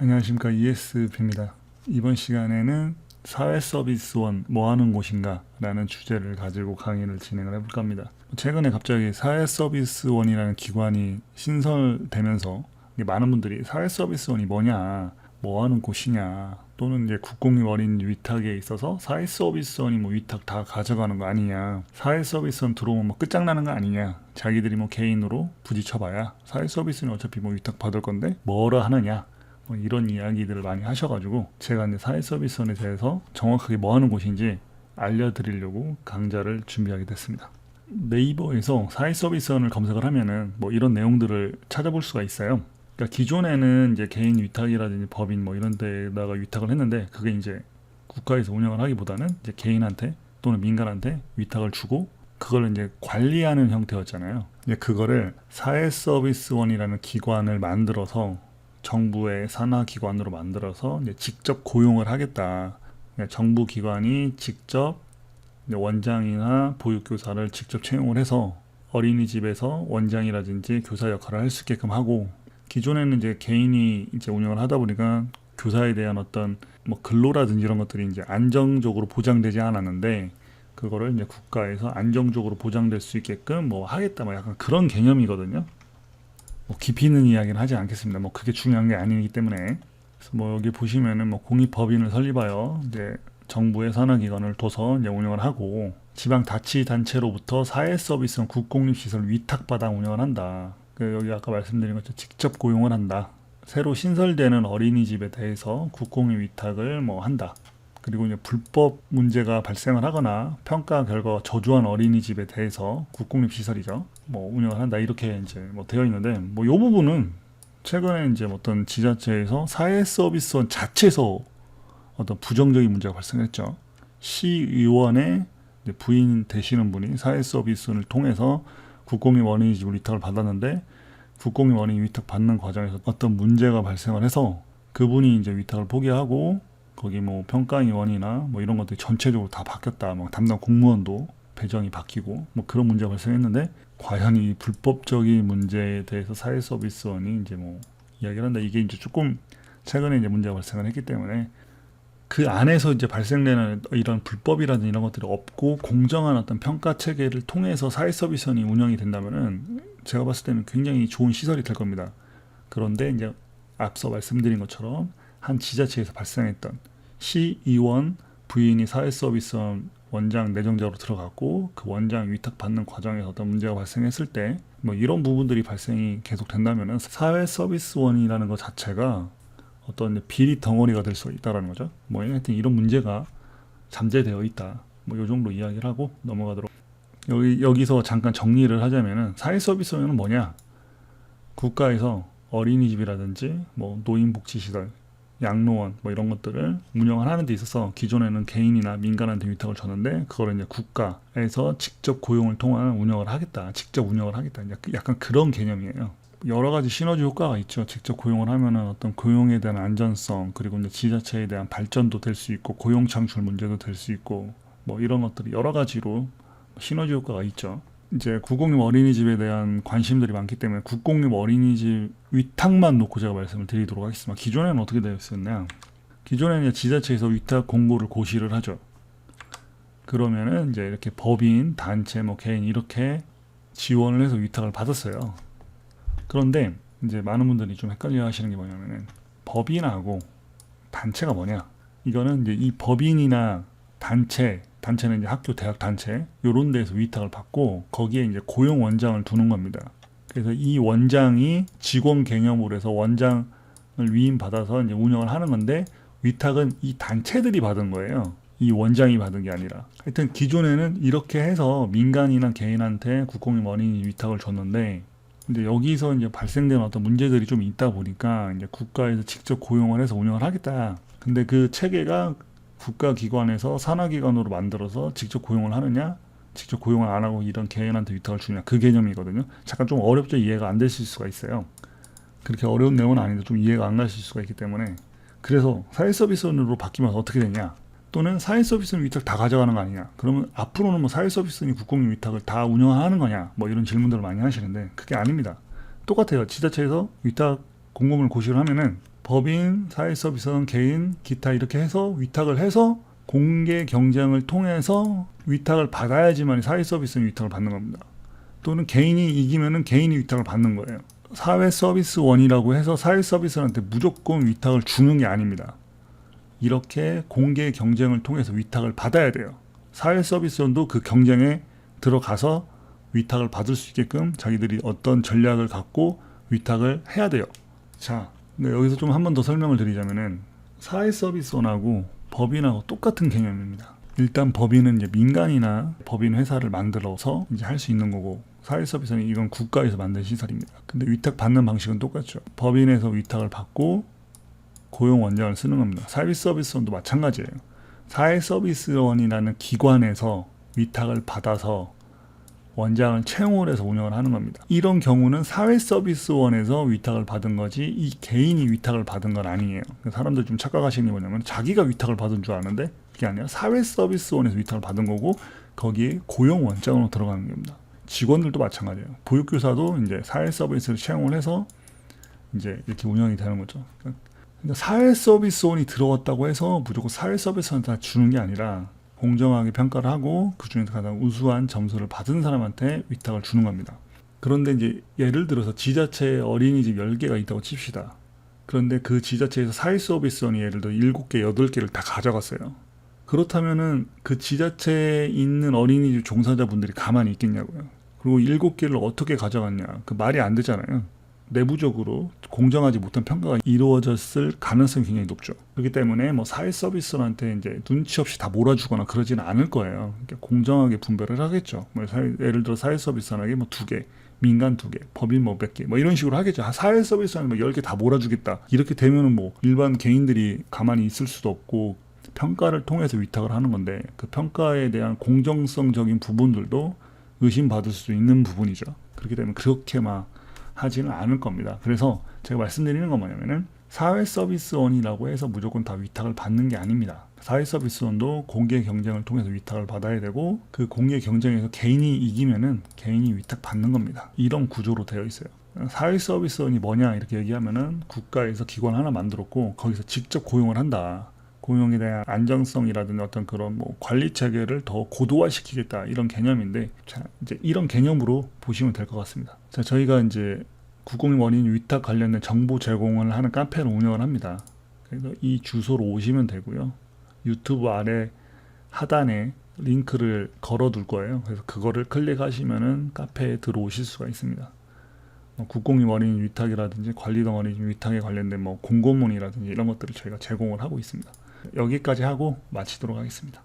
안녕하십니까, ESP입니다. 이번 시간에는 사회서비스원 뭐 하는 곳인가 라는 주제를 가지고 강의를 진행을 해볼까 합니다. 최근에 갑자기 사회서비스원이라는 기관이 신설되면서 많은 분들이 사회서비스원이 뭐냐, 뭐 하는 곳이냐, 또는 이제 국공립 어린이 위탁에 있어서 사회서비스원이 뭐 위탁 다 가져가는 거 아니냐, 사회서비스원 들어오면 뭐 끝장나는 거 아니냐, 자기들이 뭐 개인으로 부딪혀봐야 사회서비스는 어차피 뭐 위탁 받을 건데 뭐라 하느냐, 뭐 이런 이야기들을 많이 하셔가지고 제가 이제 사회서비스원에 대해서 정확하게 뭐 하는 곳인지 알려드리려고 강좌를 준비하게 됐습니다. 네이버에서 사회서비스원을 검색을 하면은 뭐 이런 내용들을 찾아볼 수가 있어요. 그러니까 기존에는 이제 개인 위탁이라든지 법인 뭐 이런 데다가 위탁을 했는데, 그게 이제 국가에서 운영을 하기보다는 이제 개인한테 또는 민간한테 위탁을 주고 그걸 이제 관리하는 형태였잖아요. 이제 그거를 사회서비스원이라는 기관을 만들어서 정부의 산하기관으로 만들어서 이제 직접 고용을 하겠다. 정부 기관이 직접 원장이나 보육교사를 직접 채용을 해서 어린이집에서 원장이라든지 교사 역할을 할 수 있게끔 하고, 기존에는 이제 개인이 이제 운영을 하다 보니까 교사에 대한 어떤 뭐 근로라든지 이런 것들이 이제 안정적으로 보장되지 않았는데, 그거를 이제 국가에서 안정적으로 보장될 수 있게끔 뭐 하겠다, 뭐 약간 그런 개념이거든요. 뭐 깊이 있는 이야기는 하지 않겠습니다. 뭐 그게 중요한 게 아니기 때문에. 그래서 뭐 여기 보시면은 뭐 공익법인을 설립하여 이제 정부의 산하기관을 둬서 이제 운영을 하고, 지방자치단체로부터 사회서비스원 국공립시설 위탁받아 운영을 한다. 여기 아까 말씀드린 것처럼 직접 고용을 한다. 새로 신설되는 어린이집에 대해서 국공립 위탁을 뭐 한다. 그리고 이제 불법 문제가 발생을 하거나 평가 결과가 저조한 어린이집에 대해서 국공립시설이죠, 뭐 운영을 한다, 이렇게 이제 뭐 되어 있는데, 뭐 이 부분은 최근에 이제 어떤 지자체에서 사회서비스원 자체에서 어떤 부정적인 문제가 발생했죠. 시의원의 부인 되시는 분이 사회서비스원을 통해서 국공립 어린이집을 위탁을 받았는데, 국공립 어린이 위탁 받는 과정에서 어떤 문제가 발생을 해서 그분이 이제 위탁을 포기하고 거기 뭐 평가위원이나 뭐 이런 것들이 전체적으로 다 바뀌었다, 뭐 담당 공무원도 배정이 바뀌고 뭐 그런 문제가 발생했는데, 과연 이 불법적인 문제에 대해서 사회서비스원이 이제 뭐 이야기를 한다. 이게 이제 조금 최근에 이제 문제가 발생을 했기 때문에 그 안에서 이제 발생되는 이런 불법이라든 이런 것들이 없고 공정한 어떤 평가 체계를 통해서 사회서비스원이 운영이 된다면은 제가 봤을 때는 굉장히 좋은 시설이 될 겁니다. 그런데 이제 앞서 말씀드린 것처럼 한 지자체에서 발생했던 시의원 부인이 사회서비스원 원장 내정자로 들어갔고, 그 원장 위탁받는 과정에서 어떤 문제가 발생했을 때 뭐 이런 부분들이 발생이 계속 된다면은 사회서비스원이라는 것 자체가 어떤 비리 덩어리가 될 수 있다라는 거죠. 뭐 하여튼 이런 문제가 잠재되어 있다. 뭐 이 정도 이야기를 하고 넘어가도록. 여기서 잠깐 정리를 하자면은 사회서비스원은 뭐냐? 국가에서 어린이집이라든지 뭐 노인복지시설, 양로원 뭐 이런 것들을 운영을 하는 데 있어서 기존에는 개인이나 민간한테 위탁을 줬는데, 그거를 이제 국가에서 직접 고용을 통한 운영을 하겠다, 직접 운영을 하겠다, 약간 그런 개념이에요. 여러 가지 시너지 효과가 있죠. 직접 고용을 하면은 어떤 고용에 대한 안전성, 그리고 이제 지자체에 대한 발전도 될 수 있고, 고용 창출 문제도 될 수 있고, 뭐 이런 것들이 여러 가지로 시너지 효과가 있죠. 이제 국공립 어린이집에 대한 관심들이 많기 때문에 국공립 어린이집 위탁만 놓고 제가 말씀을 드리도록 하겠습니다. 기존에는 어떻게 되어 있었냐? 기존에는 지자체에서 위탁 공고를 고시를 하죠. 그러면은 이제 이렇게 법인, 단체, 뭐 개인 이렇게 지원을 해서 위탁을 받았어요. 그런데 이제 많은 분들이 좀 헷갈려 하시는 게 뭐냐면은 법인하고 단체가 뭐냐? 이거는 이제 이 법인이나 단체는 이제 학교, 대학 단체 요런 데에서 위탁을 받고 거기에 이제 고용 원장을 두는 겁니다. 그래서 이 원장이 직원 개념으로 해서 원장을 위임받아서 이제 운영을 하는 건데, 위탁은 이 단체들이 받은 거예요. 이 원장이 받은 게 아니라. 하여튼 기존에는 이렇게 해서 민간이나 개인한테 국공립 어린이 위탁을 줬는데, 근데 여기서 이제 발생되는 어떤 문제들이 좀 있다 보니까 이제 국가에서 직접 고용을 해서 운영을 하겠다. 근데 그 체계가 국가기관에서 산하기관으로 만들어서 직접 고용을 하느냐, 직접 고용을 안 하고 이런 개인한테 위탁을 주냐, 그 개념이거든요. 잠깐 좀 어렵죠. 이해가 안 되실 수가 있어요. 그렇게 어려운 내용은 아닌데 좀 이해가 안 가실 수가 있기 때문에. 그래서 사회서비스원으로 바뀌면 어떻게 되냐, 또는 사회서비스원 위탁 다 가져가는 거 아니냐, 그러면 앞으로는 뭐 사회서비스원이 국공립 위탁을 다 운영하는 거냐, 뭐 이런 질문들을 많이 하시는데 그게 아닙니다. 똑같아요. 지자체에서 위탁 공고문을 고시를 하면은 법인, 사회서비스원, 개인, 기타 이렇게 해서 위탁을 해서 공개 경쟁을 통해서 위탁을 받아야지만 사회서비스는 위탁을 받는 겁니다. 또는 개인이 이기면은 개인이 위탁을 받는 거예요. 사회서비스원이라고 해서 사회서비스한테 무조건 위탁을 주는 게 아닙니다. 이렇게 공개 경쟁을 통해서 위탁을 받아야 돼요. 사회서비스원도 그 경쟁에 들어가서 위탁을 받을 수 있게끔 자기들이 어떤 전략을 갖고 위탁을 해야 돼요. 자, 여기서 좀 한 번 더 설명을 드리자면은 사회서비스원하고 법인하고 똑같은 개념입니다. 일단 법인은 이제 민간이나 법인 회사를 만들어서 이제 할 수 있는 거고, 사회서비스는 이건 국가에서 만든 시설입니다. 근데 위탁 받는 방식은 똑같죠. 법인에서 위탁을 받고 고용 원장을 쓰는 겁니다. 사회서비스원도 마찬가지예요. 사회서비스원이라는 기관에서 위탁을 받아서 원장을 채용을 해서 운영을 하는 겁니다. 이런 경우는 사회서비스원에서 위탁을 받은 거지 이 개인이 위탁을 받은 건 아니에요. 사람들 좀 착각하시는 게 뭐냐면 자기가 위탁을 받은 줄 아는데 그게 아니라 사회서비스원에서 위탁을 받은 거고 거기에 고용 원장으로 들어가는 겁니다. 직원들도 마찬가지예요. 보육교사도 이제 사회서비스를 채용을 해서 이제 이렇게 운영이 되는 거죠. 그러니까 사회서비스원이 들어왔다고 해서 무조건 사회서비스원한테 주는 게 아니라 공정하게 평가를 하고 그 중에서 가장 우수한 점수를 받은 사람한테 위탁을 주는 겁니다. 그런데 이제 예를 들어서 지자체에 어린이집 10개가 있다고 칩시다. 그런데 그 지자체에서 사회서비스원이 예를 들어 7개, 8개를 다 가져갔어요. 그렇다면은 그 지자체에 있는 어린이집 종사자분들이 가만히 있겠냐고요. 그리고 7개를 어떻게 가져갔냐. 그 말이 안 되잖아요. 내부적으로 공정하지 못한 평가가 이루어졌을 가능성이 굉장히 높죠. 그렇기 때문에 뭐 사회서비스원한테 이제 눈치 없이 다 몰아주거나 그러지는 않을 거예요. 그러니까 공정하게 분배를 하겠죠. 뭐 예를 들어 사회서비스원에게 뭐 2개, 민간 2개, 법인 뭐 몇 개, 뭐 이런 식으로 하겠죠. 사회서비스원에 뭐 10개 다 몰아주겠다. 이렇게 되면은 뭐 일반 개인들이 가만히 있을 수도 없고 평가를 통해서 위탁을 하는 건데 그 평가에 대한 공정성적인 부분들도 의심받을 수 있는 부분이죠. 그렇기 때문에 그렇게 막 하지는 않을 겁니다. 그래서 제가 말씀드리는 건 뭐냐면은 사회서비스원이라고 해서 무조건 다 위탁을 받는 게 아닙니다. 사회서비스원도 공개 경쟁을 통해서 위탁을 받아야 되고 그 공개 경쟁에서 개인이 이기면은 개인이 위탁 받는 겁니다. 이런 구조로 되어 있어요. 사회서비스원이 뭐냐 이렇게 얘기하면은 국가에서 기관 하나 만들었고 거기서 직접 고용을 한다. 고용에 대한 안정성이라든지 어떤 그런 뭐 관리 체계를 더 고도화시키겠다 이런 개념인데, 자 이제 이런 개념으로 보시면 될 것 같습니다. 자 저희가 이제 국공립 어린이 위탁 관련된 정보 제공을 하는 카페를 운영을 합니다. 그래서 이 주소로 오시면 되고요. 유튜브 아래 하단에 링크를 걸어둘 거예요. 그래서 그거를 클릭하시면은 카페에 들어오실 수가 있습니다. 국공립 어린이 위탁이라든지 관리동 어린이 위탁에 관련된 뭐 공고문이라든지 이런 것들을 저희가 제공을 하고 있습니다. 여기까지 하고 마치도록 하겠습니다.